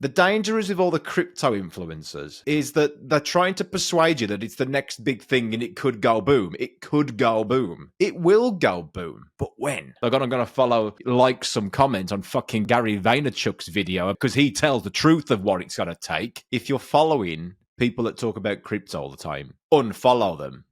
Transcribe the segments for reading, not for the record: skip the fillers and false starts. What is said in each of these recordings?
The danger is with all the crypto influencers is that they're trying to persuade you that it's the next big thing and it could go boom. It could go boom. It will go boom. But when? I'm going to follow, like some comment on fucking Gary Vaynerchuk's video because he tells the truth of what it's going to take. If you're following people that talk about crypto all the time, unfollow them.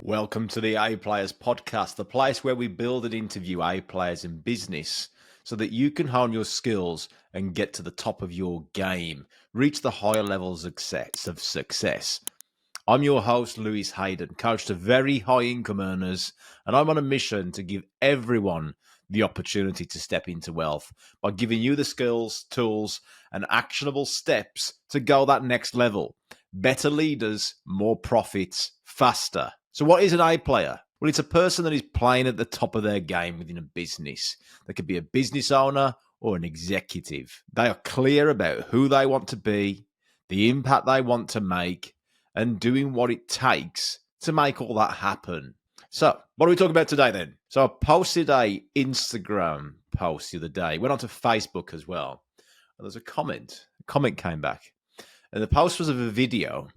Welcome to the A Players Podcast, the place where we build and interview A players in business so that you can hone your skills and get to the top of your game, reach the higher levels of success. I'm your host, Lewis Haydon, coach to very high income earners, and I'm on a mission to give everyone the opportunity to step into wealth by giving you the skills, tools, and actionable steps to go that next level. Better leaders, more profits, faster. So what is an A player? Well, it's a person that is playing at the top of their game within a business. They could be a business owner or an executive. They are clear about who they want to be, the impact they want to make, and doing what it takes to make all that happen. So what are we talking about today then? So I posted a Instagram post the other day, went onto Facebook as well. And there's a comment came back. And the post was of a video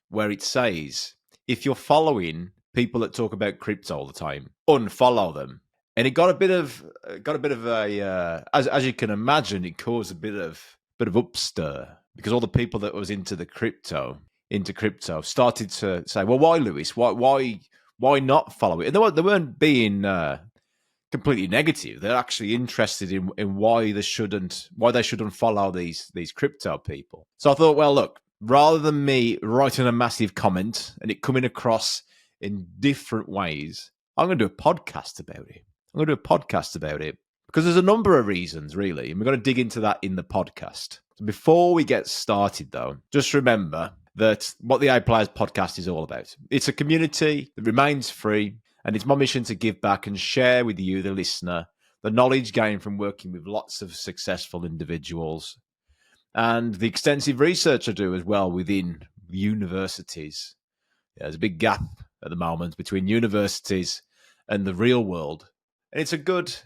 where it says, if you're following people that talk about crypto all the time, unfollow them. And it got a bit of a as you can imagine, it caused a bit of upstir because all the people that was into crypto started to say, well, why, Lewis? Why not follow it? And they weren't being completely negative. They're actually interested in why they shouldn't follow these crypto people. So I thought, well, look, rather than me writing a massive comment and it coming across in different ways, I'm going to do a podcast about it. Because there's a number of reasons, really, and we're going to dig into that in the podcast. So before we get started, though, just remember that what the A Players Podcast is all about. It's a community that remains free, and it's my mission to give back and share with you, the listener, the knowledge gained from working with lots of successful individuals and the extensive research I do as well within universities. There's a big gap at the moment between universities and the real world. And it's a good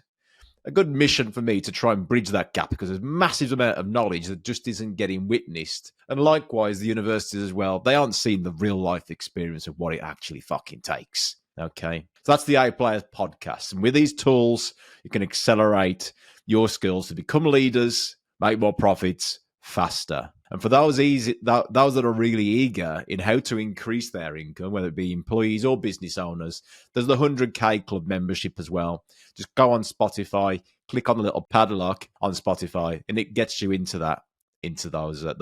mission for me to try and bridge that gap because there's a massive amount of knowledge that just isn't getting witnessed. And likewise, the universities as well, they aren't seeing the real life experience of what it actually fucking takes. Okay. So that's the A Players Podcast. And with these tools, you can accelerate your skills to become leaders, make more profits faster. And for those that are really eager in how to increase their income, whether it be employees or business owners, there's the 100K Club membership as well. Just go on Spotify, click on the little padlock on Spotify, and it gets you into that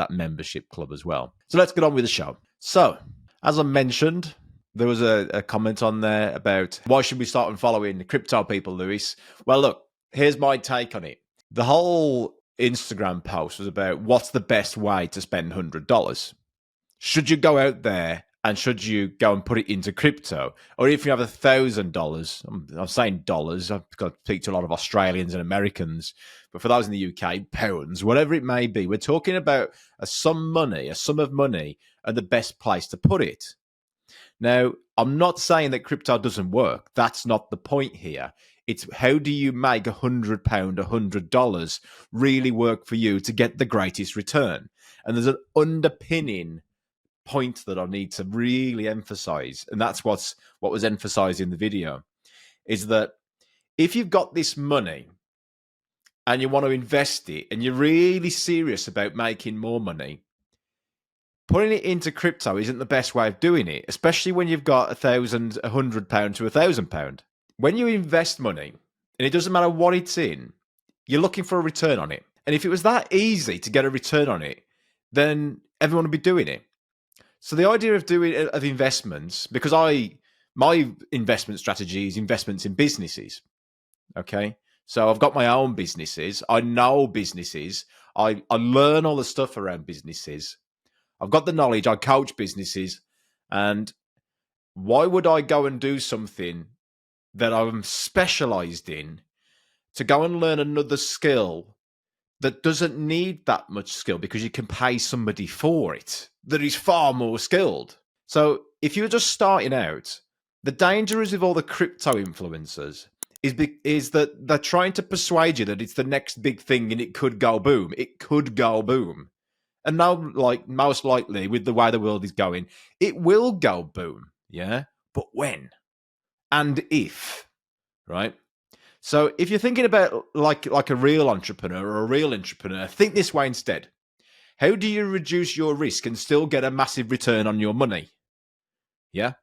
membership club as well. So let's get on with the show. So, as I mentioned, there was a comment on there about why should we start following the crypto people, Lewis? Well, look, here's my take on it. The whole Instagram post was about what's the best way to spend $100. Should you go out there and should you go and put it into crypto? Or if you have $1,000, I'm saying dollars, I've got to speak to a lot of Australians and Americans, but for those in the UK, pounds, whatever it may be, we're talking about a sum of money and the best place to put it. Now, I'm not saying that crypto doesn't work. That's not the point here. It's how do you make £100, $100 really work for you to get the greatest return? And there's an underpinning point that I need to really emphasize, and that's what was emphasized in the video, is that if you've got this money and you want to invest it and you're really serious about making more money, putting it into crypto isn't the best way of doing it, especially when you've got £1,100 to £1,000. When you invest money, and it doesn't matter what it's in, you're looking for a return on it. And if it was that easy to get a return on it, then everyone would be doing it. So the idea of investments, because my investment strategy is investments in businesses. Okay. So I've got my own businesses. I know businesses. I learn all the stuff around businesses. I've got the knowledge. I coach businesses. And why would I go and do something that I'm specialized in to go and learn another skill that doesn't need that much skill because you can pay somebody for it that is far more skilled? So if you're just starting out, the danger is with all the crypto influencers is that they're trying to persuade you that it's the next big thing and it could go boom. It could go boom. And now, like most likely, with the way the world is going, it will go boom. Yeah. But when and if, right? So if you're thinking about like a real entrepreneur or a real entrepreneur, think this way instead. How do you reduce your risk and still get a massive return on your money? Yeah.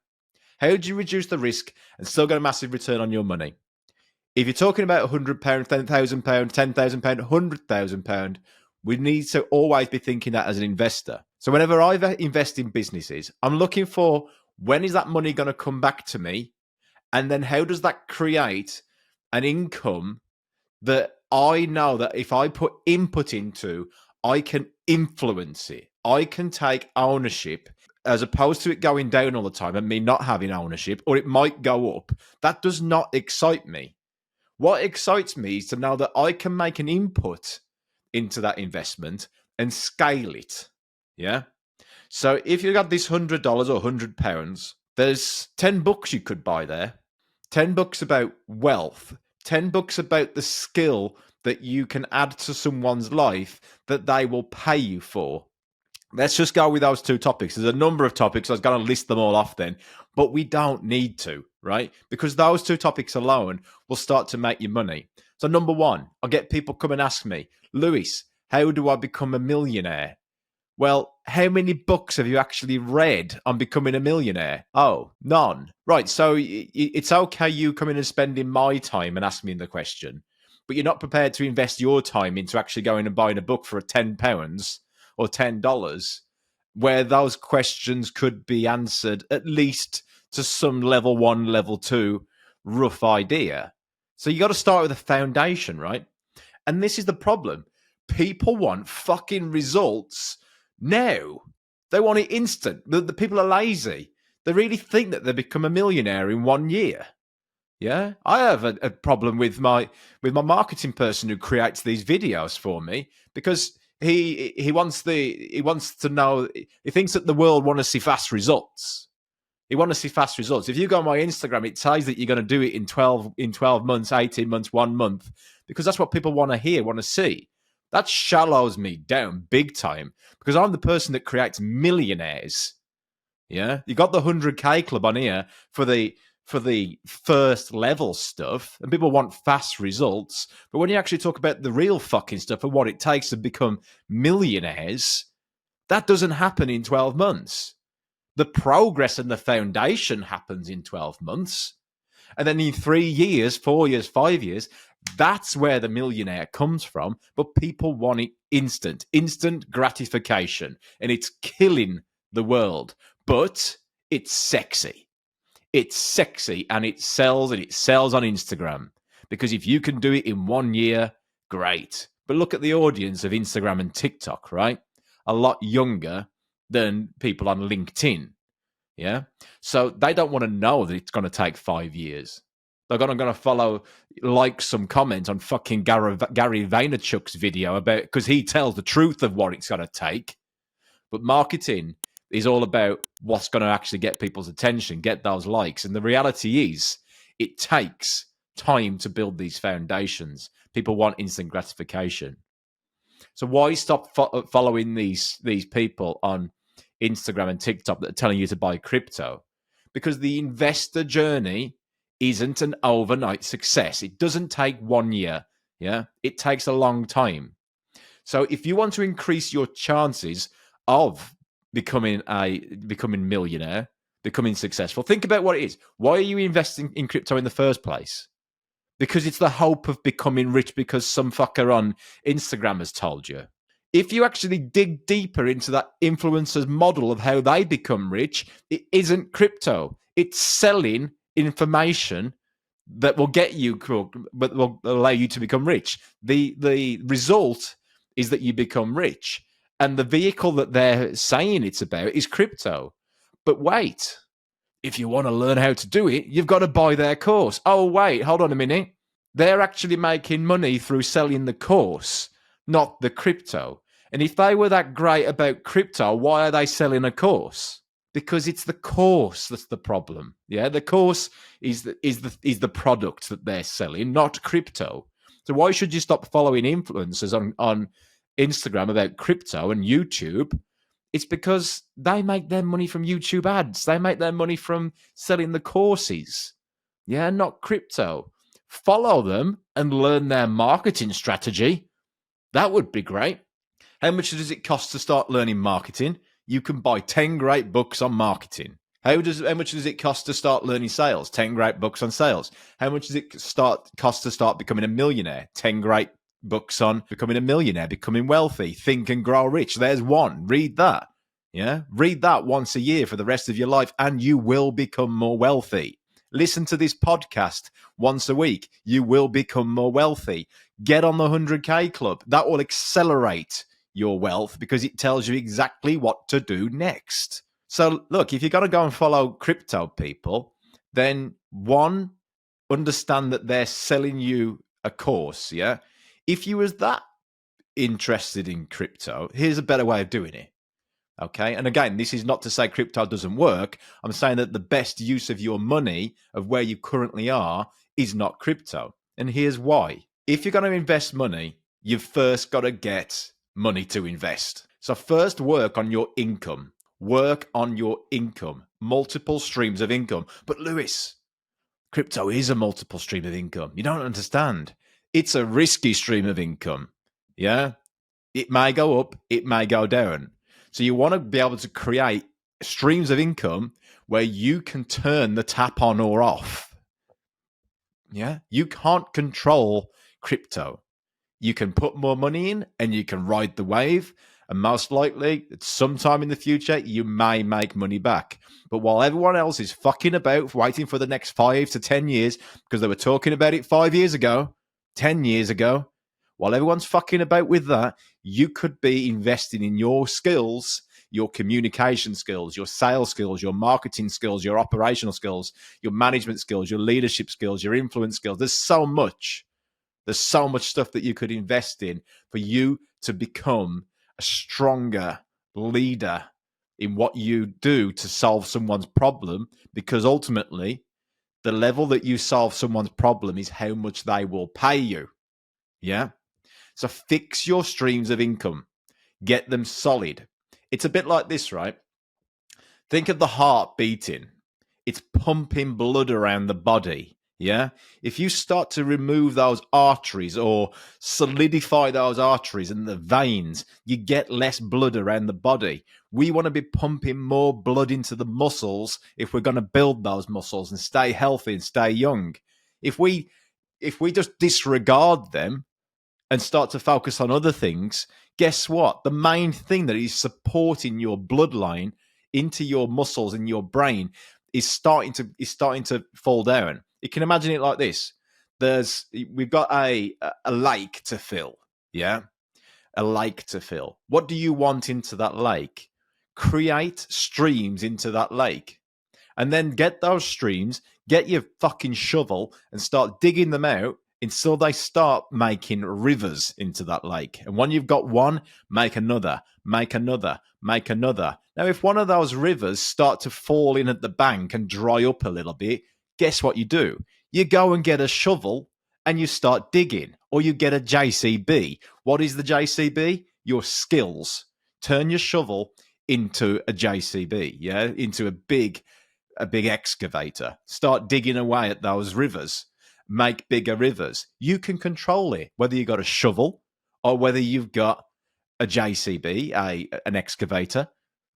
How do you reduce the risk and still get a massive return on your money? If you're talking about £100, £10,000, £10,000, £100,000, we need to always be thinking that as an investor. So whenever I invest in businesses, I'm looking for when is that money going to come back to me? And then how does that create an income that I know that if I put input into, I can influence it. I can take ownership as opposed to it going down all the time and me not having ownership, or it might go up. That does not excite me. What excites me is to know that I can make an input into that investment and scale it. Yeah. So if you got this $100 or £100, there's 10 books you could buy there. 10 books about wealth, 10 books about the skill that you can add to someone's life that they will pay you for. Let's just go with those two topics. There's a number of topics. I was going to list them all off then, but we don't need to, right? Because those two topics alone will start to make you money. So number one, I'll get people come and ask me, Lewis, how do I become a millionaire? Well, how many books have you actually read on becoming a millionaire? Oh, none. Right, so it's okay you coming and spending my time and asking me the question, but you're not prepared to invest your time into actually going and buying a book for £10 or $10, where those questions could be answered at least to some level 1, level 2 rough idea. So you got to start with a foundation, right? And this is the problem. People want fucking results now. They want it instant. The people are lazy. They really think that they become a millionaire in 1 year. Yeah, I have a problem with my marketing person who creates these videos for me because he wants to know. He thinks that the world want to see fast results. He want to see fast results. If you go on my Instagram, it says that you're going to do it in 12 months, 18 months, 1 month, because that's what people want to hear, want to see. That shallows me down big time because I'm the person that creates millionaires. Yeah, you got the 100K club on here for the first level stuff, and people want fast results. But when you actually talk about the real fucking stuff and what it takes to become millionaires, that doesn't happen in 12 months. The progress and the foundation happens in 12 months. And then in 3 years, 4 years, 5 years, that's where the millionaire comes from. But people want it instant gratification. And it's killing the world. But it's sexy. It's sexy and it sells on Instagram. Because if you can do it in 1 year, great. But look at the audience of Instagram and TikTok, right? A lot younger than people on LinkedIn. Yeah. So they don't want to know that it's going to take 5 years. They're going to follow, like some comment on fucking Gary Vaynerchuk's video about, because he tells the truth of what it's going to take. But marketing is all about what's going to actually get people's attention, get those likes. And the reality is it takes time to build these foundations. People want instant gratification. So why stop following these people on Instagram and TikTok that are telling you to buy crypto? Because the investor journey isn't an overnight success. It doesn't take 1 year. Yeah, it takes a long time. So if you want to increase your chances of becoming millionaire, becoming successful, think about what it is. Why are you investing in crypto in the first place? Because it's the hope of becoming rich because some fucker on Instagram has told you. If you actually dig deeper into that influencer's model of how they become rich, it isn't crypto. It's selling information that will get you, but will allow you to become rich. The result is that you become rich. And the vehicle that they're saying it's about is crypto. But wait, if you want to learn how to do it, you've got to buy their course. Oh, wait, hold on a minute. They're actually making money through selling the course, not the crypto. And if they were that great about crypto, why are they selling a course? Because it's the course that's the problem. Yeah, the course is the product that they're selling, not crypto. So why should you stop following influencers on Instagram about crypto and YouTube? It's because they make their money from YouTube ads. They make their money from selling the courses. Yeah, not crypto. Follow them and learn their marketing strategy. That would be great. How much does it cost to start learning marketing? You can buy 10 great books on marketing. How much does it cost to start learning sales? 10 great books on sales. How much does it cost to start becoming a millionaire? 10 great books on becoming a millionaire, becoming wealthy, Think and Grow Rich. There's one. Read that. Yeah. Read that once a year for the rest of your life, and you will become more wealthy. Listen to this podcast once a week. You will become more wealthy. Get on the 100K club. That will accelerate your wealth because it tells you exactly what to do next. So look, if you're going to go and follow crypto people, then one, understand that they're selling you a course. Yeah. If you was that interested in crypto, here's a better way of doing it. Okay. And again, this is not to say crypto doesn't work. I'm saying that the best use of your money, of where you currently are, is not crypto. And here's why. If you're going to invest money, you've first got to get money to invest. So first work on your income. Work on your income. Multiple streams of income. But Lewis, crypto is a multiple stream of income. You don't understand. It's a risky stream of income. Yeah. It may go up, it may go down. So you want to be able to create streams of income where you can turn the tap on or off. Yeah. You can't control crypto. You can put more money in and you can ride the wave. And most likely, sometime in the future, you may make money back. But while everyone else is fucking about waiting for the next 5 to 10 years, because they were talking about it 5 years ago, 10 years ago, while everyone's fucking about with that, you could be investing in your skills, your communication skills, your sales skills, your marketing skills, your operational skills, your management skills, your leadership skills, your influence skills. There's so much stuff that you could invest in for you to become a stronger leader in what you do to solve someone's problem, because ultimately the level that you solve someone's problem is how much they will pay you. Yeah. So fix your streams of income, get them solid. It's a bit like this, right? Think of the heart beating. It's pumping blood around the body. Yeah. If you start to remove those arteries or solidify those arteries and the veins, you get less blood around the body. We want to be pumping more blood into the muscles if we're going to build those muscles and stay healthy and stay young. If we just disregard them and start to focus on other things, guess what? The main thing that is supporting your bloodline into your muscles and your brain is starting to fall down. You can imagine it like this. We've got a lake to fill. Yeah. A lake to fill. What do you want into that lake? Create streams into that lake. And then get those streams, get your fucking shovel and start digging them out until they start making rivers into that lake. And when you've got one, make another, make another, make another. Now, if one of those rivers start to fall in at the bank and dry up a little bit, guess what you do? You go and get a shovel and you start digging, or you get a JCB. What is the JCB? Your skills. Turn your shovel into a JCB, yeah, into a big excavator. Start digging away at those rivers. Make bigger rivers. You can control it, whether you've got a shovel or whether you've got a JCB, an excavator.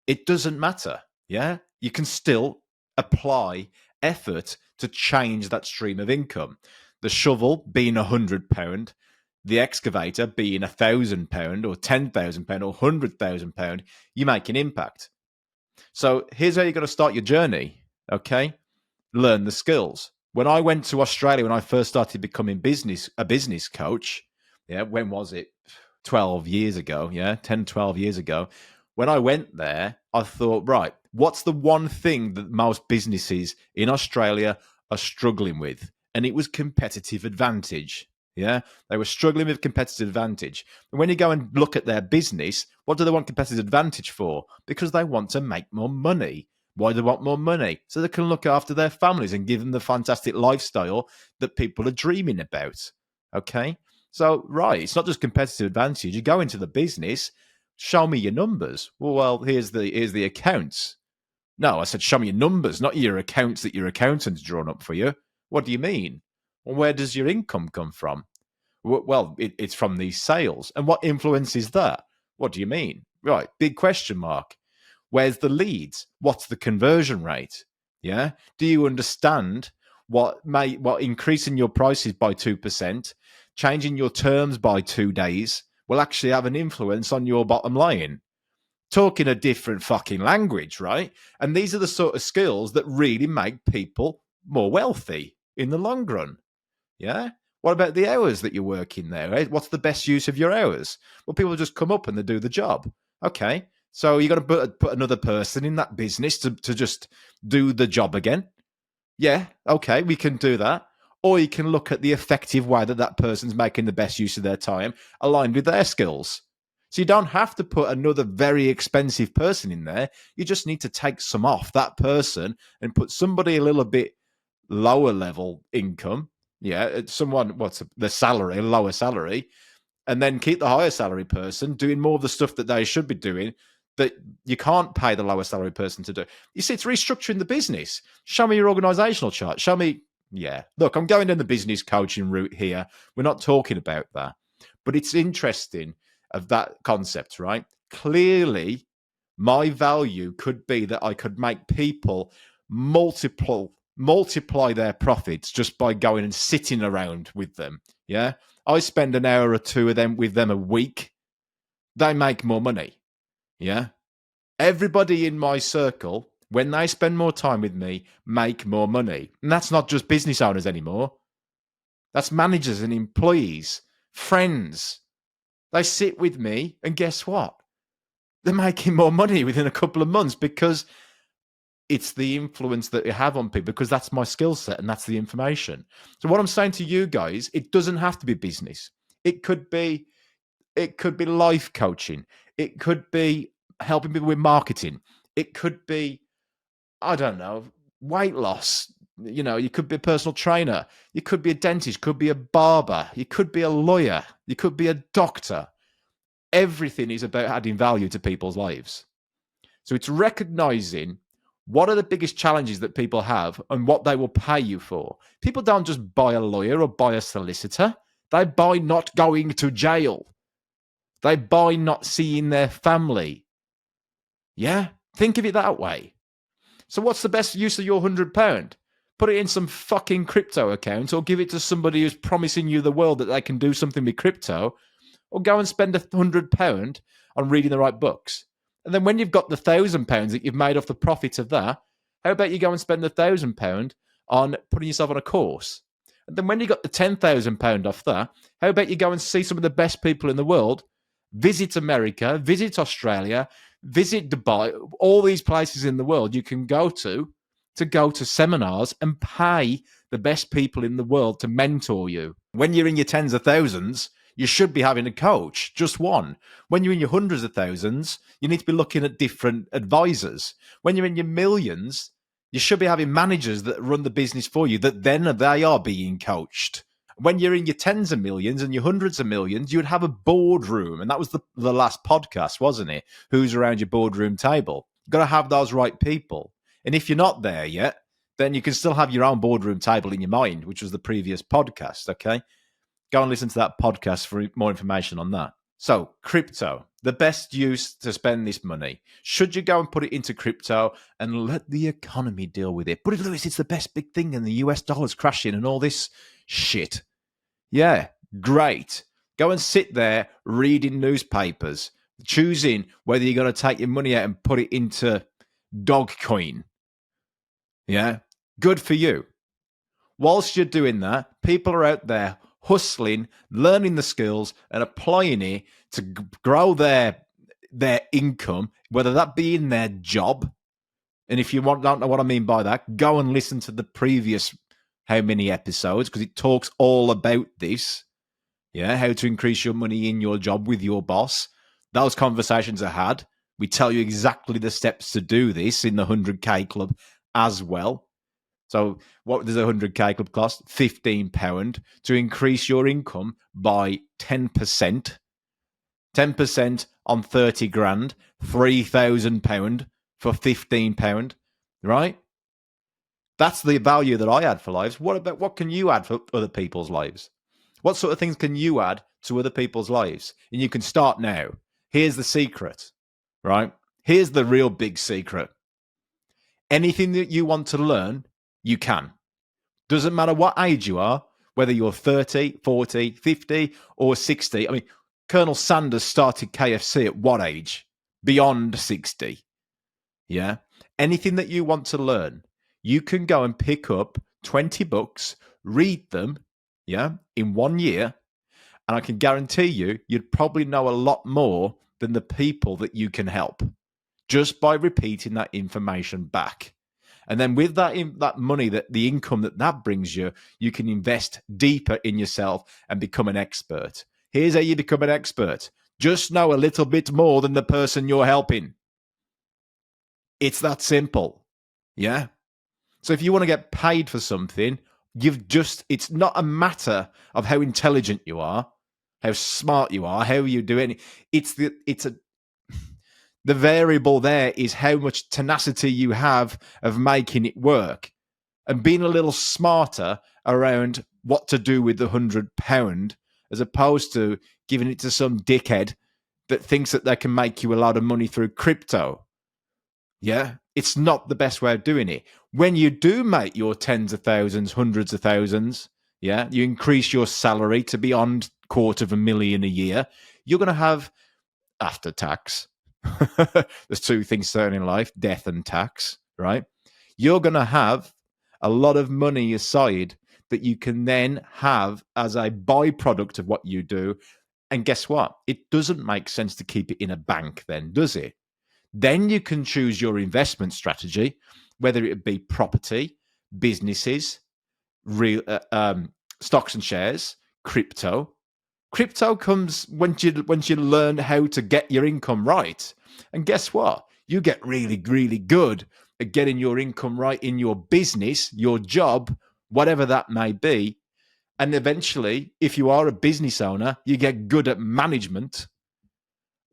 It doesn't matter. Yeah. You can still apply effort to change that stream of income. The shovel being £100, the excavator being £1,000 or £10,000 or £100,000, you make an impact. So here's how you're going to start your journey. Okay. Learn the skills. When I went to Australia, when I first started becoming a business coach, yeah, when was it? 12 years ago, yeah, 10, 12 years ago. When I went there, I thought, right, what's the one thing that most businesses in Australia are struggling with? And it was competitive advantage. Yeah, they were struggling with competitive advantage. And when you go and look at their business, what do they want competitive advantage for? Because they want to make more money. Why do they want more money? So they can look after their families and give them the fantastic lifestyle that people are dreaming about. Okay? So, right, it's not just competitive advantage. You go into the business, show me your numbers. Well, here's the accounts. No, I said show me your numbers, not your accounts that your accountant's drawn up for you. What do you mean? Well, where does your income come from? Well, it's from these sales. And what influence is that? What do you mean? Right, big question mark. Where's the leads? What's the conversion rate? Yeah. Do you understand what increasing your prices by 2%, changing your terms by 2 days will actually have an influence on your bottom line? Talking a different fucking language, right? And these are the sort of skills that really make people more wealthy in the long run. Yeah. What about the hours that you're working there? Eh? What's the best use of your hours? Well, people just come up and they do the job. Okay. So you got to put another person in that business to just do the job again. Yeah. Okay. We can do that. Or you can look at the effective way that person's making the best use of their time aligned with their skills. So you don't have to put another very expensive person in there. You just need to take some off that person and put somebody a little bit lower level income. Yeah, someone, the salary, lower salary, and then keep the higher salary person doing more of the stuff that they should be doing that you can't pay the lower salary person to do. You see, it's restructuring the business. Show me your organizational chart. Show me, yeah. Look, I'm going down the business coaching route here. We're not talking about that. But it's interesting of that concept, right? Clearly, my value could be that I could make people multiply their profits just by going and sitting around with them. Yeah. I spend an hour or two with them a week. They make more money. Yeah. Everybody in my circle, when they spend more time with me, make more money. And that's not just business owners anymore. That's managers and employees, friends. They sit with me, and guess what? They're making more money within a couple of months because it's the influence that you have on people, because that's my skill set and that's the information. So what I'm saying to you guys, it doesn't have to be business. It could be life coaching. It could be helping people with marketing. It could be, I don't know, weight loss. You know, you could be a personal trainer. You could be a dentist. Could be a barber. You could be a lawyer. You could be a doctor. Everything is about adding value to people's lives. So it's recognizing what are the biggest challenges that people have and what they will pay you for. People don't just buy a lawyer or buy a solicitor. They buy not going to jail. They buy not seeing their family. Yeah? Think of it that way. So what's the best use of your £100? Put it in some fucking crypto account, or give it to somebody who's promising you the world that they can do something with crypto, or go and spend £100 on reading the right books. And then when you've got the £1,000 that you've made off the profit of that, how about you go and spend the £1,000 on putting yourself on a course? And then when you got the £10,000 off that, how about you go and see some of the best people in the world, visit America, visit Australia, visit Dubai, all these places in the world you can go to seminars and pay the best people in the world to mentor you. When you're in your tens of thousands, you should be having a coach, just one. When you're in your hundreds of thousands, you need to be looking at different advisors. When you're in your millions, you should be having managers that run the business for you, that then they are being coached. When you're in your tens of millions and your hundreds of millions, you would have a boardroom. And that was the last podcast, wasn't it? Who's around your boardroom table? You've got to have those right people. And if you're not there yet, then you can still have your own boardroom table in your mind, which was the previous podcast, okay? Go and listen to that podcast for more information on that. So, crypto, the best use to spend this money. Should you go and put it into crypto and let the economy deal with it? But Lewis, it's the best big thing and the US dollar's crashing and all this shit. Yeah, great. Go and sit there reading newspapers, choosing whether you're going to take your money out and put it into Dogecoin. Yeah, good for you. Whilst you're doing that, people are out there hustling, learning the skills and applying it to grow their income, whether that be in their job. And if you don't know what I mean by that, go and listen to the previous how many episodes, because it talks all about this. Yeah, how to increase your money in your job with your boss. Those conversations are had. We tell you exactly the steps to do this in the 100K Club as well. So what does a 100K Club cost? £15 to increase your income by 10%. 10% on 30 grand, £3,000 for £15, right? That's the value that I add for lives. What can you add for other people's lives? What sort of things can you add to other people's lives? And you can start now. Here's the secret, right? Here's the real big secret. Anything that you want to learn, you can. Doesn't matter what age you are, whether you're 30, 40, 50, or 60. I mean, Colonel Sanders started KFC at what age? Beyond 60. Yeah. Anything that you want to learn, you can go and pick up 20 books, read them, yeah, in 1 year. And I can guarantee you'd probably know a lot more than the people that you can help just by repeating that information back. And then with that money, the income that brings you, you can invest deeper in yourself and become an expert. Here's how you become an expert. Just know a little bit more than the person you're helping. It's that simple. Yeah. So if you want to get paid for something, it's not a matter of how intelligent you are, how smart you are, how you do it. The variable there is how much tenacity you have of making it work and being a little smarter around what to do with the £100 as opposed to giving it to some dickhead that thinks that they can make you a lot of money through crypto. Yeah, it's not the best way of doing it. When you do make your tens of thousands, hundreds of thousands, yeah, you increase your salary to beyond $250,000 a year, you're going to have after tax. There's two things certain in life, death and tax, right? You're going to have a lot of money aside that you can then have as a byproduct of what you do. And guess what? It doesn't make sense to keep it in a bank then, does it? Then you can choose your investment strategy, whether it be property, businesses, real stocks and shares, crypto. Crypto comes once you learn how to get your income right. And guess what? You get really, really good at getting your income right in your business, your job, whatever that may be. And eventually, if you are a business owner, you get good at management.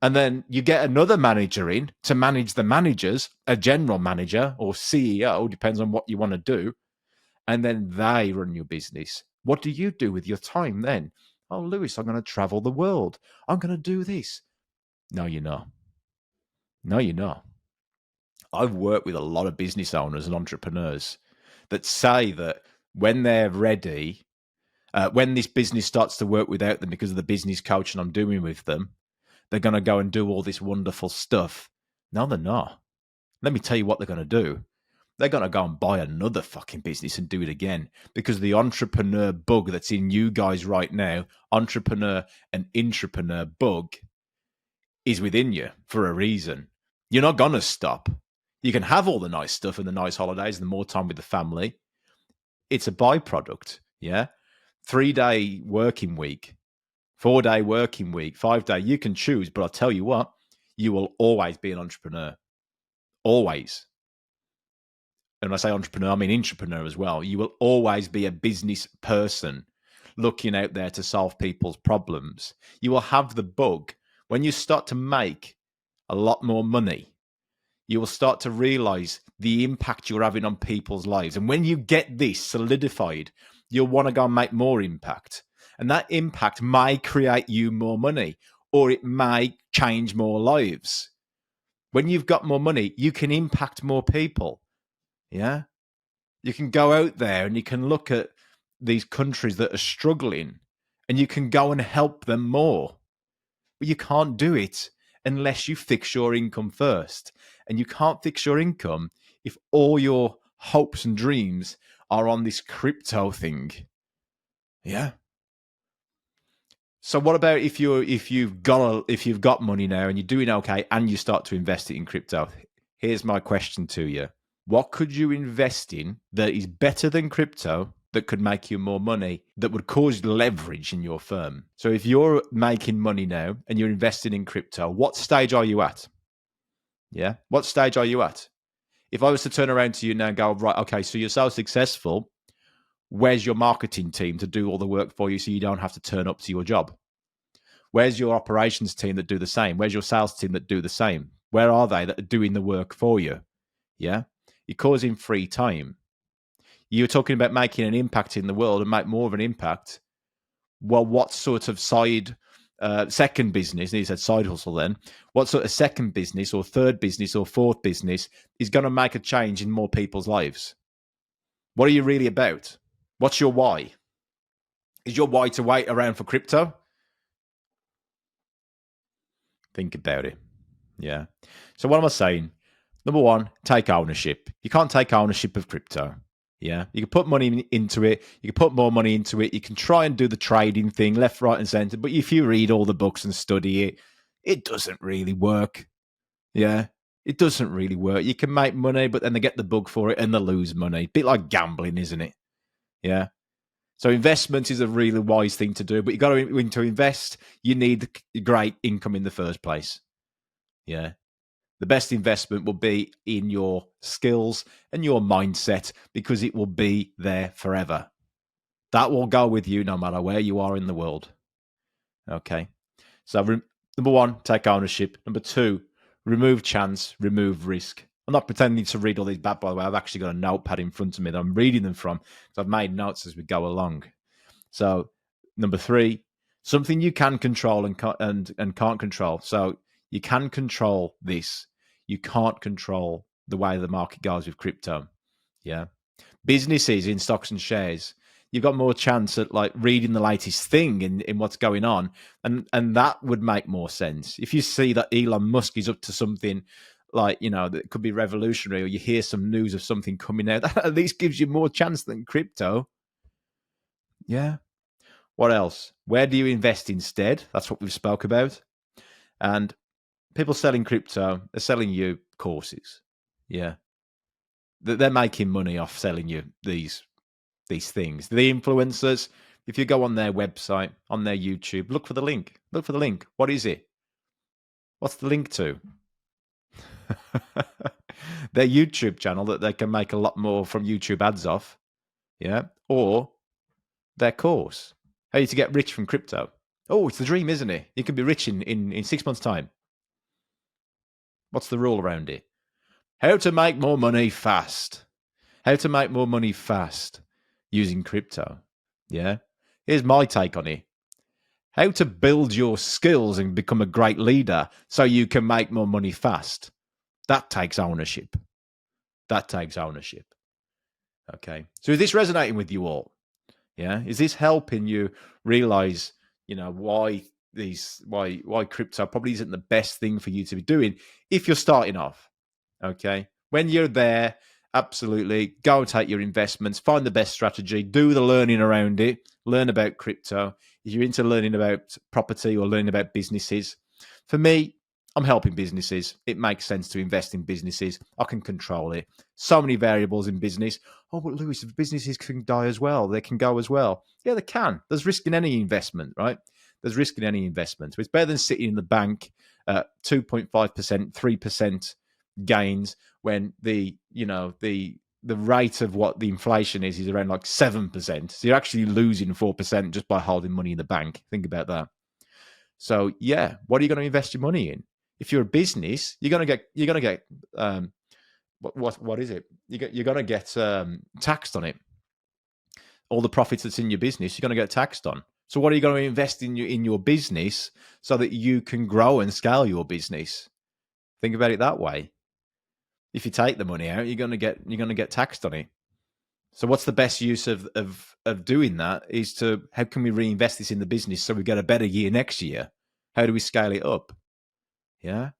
And then you get another manager in to manage the managers, a general manager or CEO, depends on what you want to do. And then they run your business. What do you do with your time then? Oh, Lewis, I'm going to travel the world. I'm going to do this. No, you're not. No, you're not. I've worked with a lot of business owners and entrepreneurs that say that when they're ready, when this business starts to work without them because of the business coaching I'm doing with them, they're going to go and do all this wonderful stuff. No, they're not. Let me tell you what they're going to do. They're going to go and buy another fucking business and do it again because the entrepreneur bug that's in you guys right now, entrepreneur and intrapreneur bug, is within you for a reason. You're not going to stop. You can have all the nice stuff and the nice holidays and the more time with the family. It's a byproduct, yeah? 3-day working week, 4-day working week, 5-day, you can choose, but I'll tell you what, you will always be an entrepreneur. Always. And when I say entrepreneur, I mean intrapreneur as well. You will always be a business person looking out there to solve people's problems. You will have the bug. When you start to make a lot more money, you will start to realize the impact you're having on people's lives. And when you get this solidified, you'll want to go and make more impact. And that impact may create you more money, or it may change more lives. When you've got more money, you can impact more people. Yeah. You can go out there and you can look at these countries that are struggling and you can go and help them more. But you can't do it unless you fix your income first. And you can't fix your income if all your hopes and dreams are on this crypto thing. Yeah. So what about if you've got money now and you're doing okay and you start to invest it in crypto? Here's my question to you. What could you invest in that is better than crypto, that could make you more money, that would cause leverage in your firm? So if you're making money now and you're investing in crypto, what stage are you at? Yeah. What stage are you at? If I was to turn around to you now and go, right, okay, so you're so successful, where's your marketing team to do all the work for you so you don't have to turn up to your job? Where's your operations team that do the same? Where's your sales team that do the same? Where are they that are doing the work for you? Yeah. You're causing free time. You're talking about making an impact in the world and make more of an impact. Well, what sort of second business, and he said side hustle then, what sort of second business or third business or fourth business is going to make a change in more people's lives? What are you really about? What's your why? Is your why to wait around for crypto? Think about it. Yeah. So what am I saying? Number one, take ownership. You can't take ownership of crypto. Yeah. You can put money into it. You can put more money into it. You can try and do the trading thing left, right, and center. But if you read all the books and study it, it doesn't really work. Yeah. It doesn't really work. You can make money, but then they get the bug for it and they lose money. A bit like gambling, isn't it? Yeah. So investment is a really wise thing to do, but you got to invest. You need great income in the first place. Yeah. The best investment will be in your skills and your mindset because it will be there forever. That will go with you no matter where you are in the world. Okay. So, number one, take ownership. Number two, remove chance, remove risk. I'm not pretending to read all these back, by the way. I've actually got a notepad in front of me that I'm reading them from. So I've made notes as we go along. So, number three, something you can control and can't control. So, you can control this. You can't control the way the market goes with crypto. Yeah. Businesses in stocks and shares, you've got more chance at like reading the latest thing in what's going on. And that would make more sense. If you see that Elon Musk is up to something like, that could be revolutionary, or you hear some news of something coming out, that at least gives you more chance than crypto. Yeah. What else? Where do you invest instead? That's what we've spoke about. And people selling crypto are selling you courses. Yeah. They're making money off selling you these things. The influencers, if you go on their website, on their YouTube, look for the link. Look for the link. What is it? What's the link to? Their YouTube channel that they can make a lot more from YouTube ads off. Yeah. Or their course. How to get rich from crypto. Oh, it's the dream, isn't it? You can be rich in 6 months' time. What's the rule around it? How to make more money fast. How to make more money fast using crypto. Yeah. Here's my take on it. How to build your skills and become a great leader so you can make more money fast. That takes ownership. That takes ownership. Okay. So is this resonating with you all? Yeah. Is this helping you realize, why crypto probably isn't the best thing for you to be doing if you're starting off? Okay. When you're there, absolutely go and take your investments, find the best strategy, do the learning around it, learn about crypto. If you're into learning about property or learning about businesses, for me, I'm helping businesses. It makes sense to invest in businesses. I can control it. So many variables in business. Oh, but Lewis, businesses can die as well. They can go as well. Yeah, they can. There's risk in any investment, right? There's risk in any investment. So it's better than sitting in the bank at 2.5%, 3% gains when the rate of what the inflation is around like 7%. So you're actually losing 4% just by holding money in the bank. Think about that. So yeah, what are you going to invest your money in? If you're a business, you're going to get what is it? You're going to get taxed on it. All the profits that's in your business, you're going to get taxed on. So what are you going to invest in your business so that you can grow and scale your business? Think about it that way. If you take the money out, you're going to get taxed on it. So what's the best use of doing that is to how can we reinvest this in the business so we get a better year next year? How do we scale it up? Yeah. And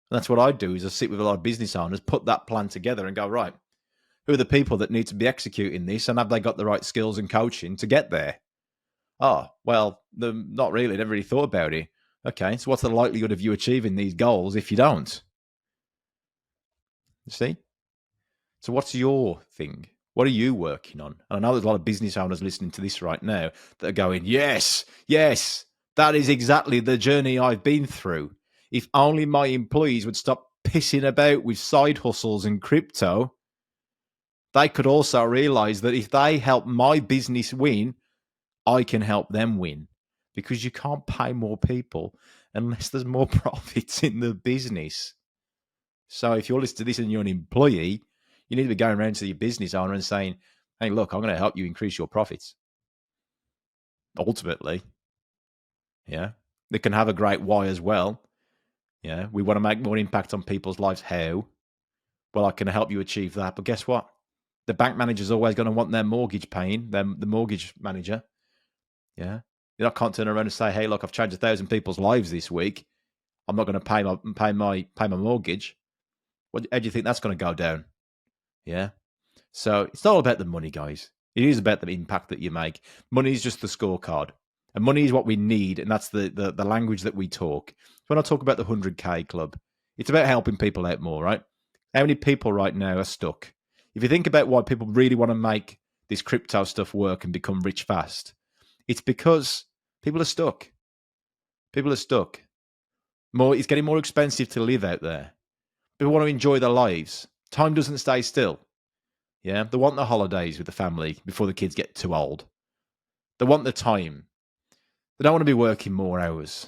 that's what I do is I sit with a lot of business owners, put that plan together and go, right, who are the people that need to be executing this and have they got the right skills and coaching to get there? Oh, well, not really. Never really thought about it. Okay, so what's the likelihood of you achieving these goals if you don't? You see? So what's your thing? What are you working on? And I know there's a lot of business owners listening to this right now that are going, yes, that is exactly the journey I've been through. If only my employees would stop pissing about with side hustles and crypto, they could also realize that if they help my business win, I can help them win, because you can't pay more people unless there's more profits in the business. So if you're listening to this and you're an employee, you need to be going around to your business owner and saying, hey, look, I'm going to help you increase your profits. Ultimately, yeah, they can have a great why as well. Yeah, we want to make more impact on people's lives. How? Well, I can help you achieve that. But guess what? The bank manager's always going to want their mortgage paying, the mortgage manager. Yeah. I can't turn around and say, hey, look, I've changed 1,000 people's lives this week. I'm not going to pay my mortgage. How do you think that's going to go down? Yeah. So it's not all about the money, guys. It is about the impact that you make. Money is just the scorecard. And money is what we need, and that's the language that we talk. When I talk about the 100K club, it's about helping people out more, right? How many people right now are stuck? If you think about why people really want to make this crypto stuff work and become rich fast, it's because people are stuck. People are stuck. It's getting more expensive to live out there. People want to enjoy their lives. Time doesn't stay still. Yeah, they want the holidays with the family before the kids get too old. They want the time. They don't want to be working more hours.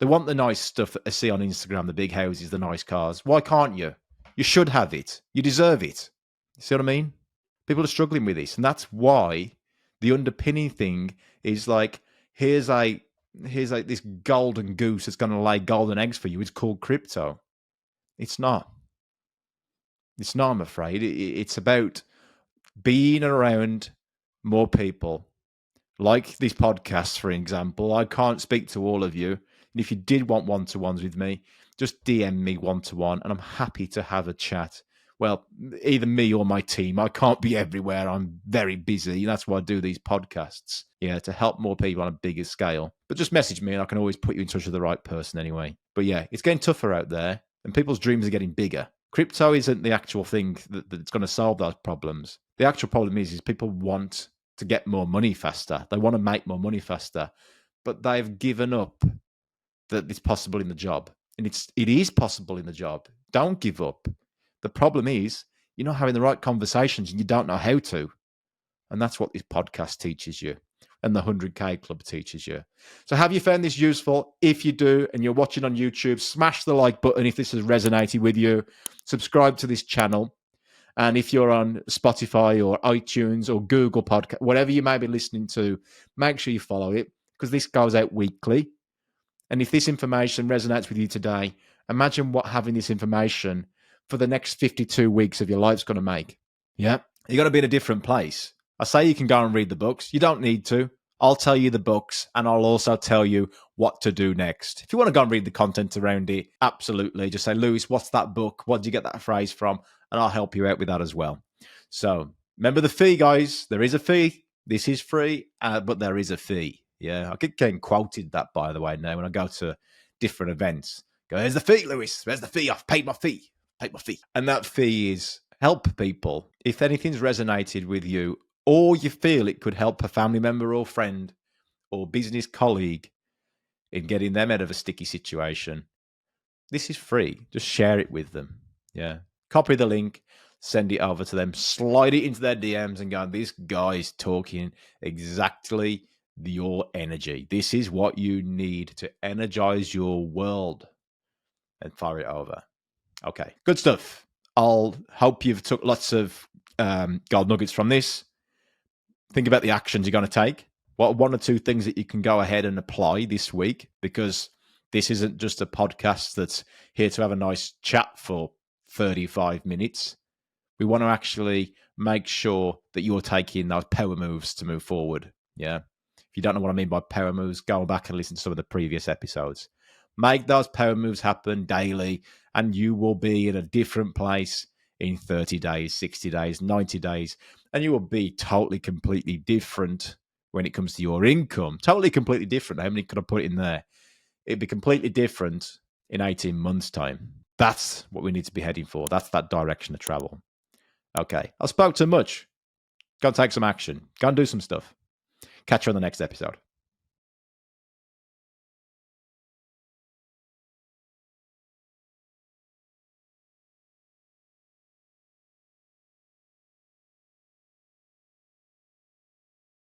They want the nice stuff that I see on Instagram, the big houses, the nice cars. Why can't you? You should have it. You deserve it. You see what I mean? People are struggling with this. And that's why the underpinning thing is like, here's like this golden goose that's going to lay golden eggs for you. It's called crypto. It's not. It's not, I'm afraid. It's about being around more people. Like these podcasts, for example. I can't speak to all of you. And if you did want one-to-ones with me, just DM me one-to-one, and I'm happy to have a chat. Well, either me or my team. I can't be everywhere. I'm very busy. That's why I do these podcasts. Yeah, to help more people on a bigger scale. But just message me and I can always put you in touch with the right person anyway. But yeah, it's getting tougher out there and people's dreams are getting bigger. Crypto isn't the actual thing that's going to solve those problems. The actual problem is people want to get more money faster. They want to make more money faster. But they've given up that it's possible in the job. And it is possible in the job. Don't give up. The problem is you're not having the right conversations and you don't know how to. And that's what this podcast teaches you. And the 100K Club teaches you. So have you found this useful? If you do, and you're watching on YouTube, smash the like button if this has resonated with you. Subscribe to this channel. And if you're on Spotify or iTunes or Google Podcast, whatever you may be listening to, make sure you follow it because this goes out weekly. And if this information resonates with you today, imagine what having this information for the next 52 weeks of your life's going to make. Yeah. You're going to be in a different place. I say you can go and read the books. You don't need to. I'll tell you the books and I'll also tell you what to do next. If you want to go and read the content around it, absolutely. Just say, Lewis, what's that book? What did you get that phrase from? And I'll help you out with that as well. So remember the fee, guys. There is a fee. This is free, but there is a fee. Yeah, I keep getting quoted that, by the way, now when I go to different events. Go, there's the fee, Lewis. There's the fee. I've paid my fee. Paid my fee. And that fee is help people. If anything's resonated with you, or you feel it could help a family member or friend or business colleague in getting them out of a sticky situation, this is free. Just share it with them. Yeah. Copy the link, send it over to them, slide it into their DMs and go, this guy's talking exactly your energy. This is what you need to energize your world, and fire it over. Okay, good stuff. I'll hope you've took lots of gold nuggets from this. Think about the actions you're going to take. What are one or two things that you can go ahead and apply this week? Because this isn't just a podcast that's here to have a nice chat for 35 minutes. We want to actually make sure that you're taking those power moves to move forward. Yeah. If you don't know what I mean by power moves, go back and listen to some of the previous episodes. Make those power moves happen daily, and you will be in a different place in 30 days, 60 days, 90 days. And you will be totally, completely different when it comes to your income. Totally, completely different. How many could I put in there? It'd be completely different in 18 months' time. That's what we need to be heading for. That's that direction of travel. Okay, I spoke too much. Go and take some action. Go and do some stuff. Catch you on the next episode.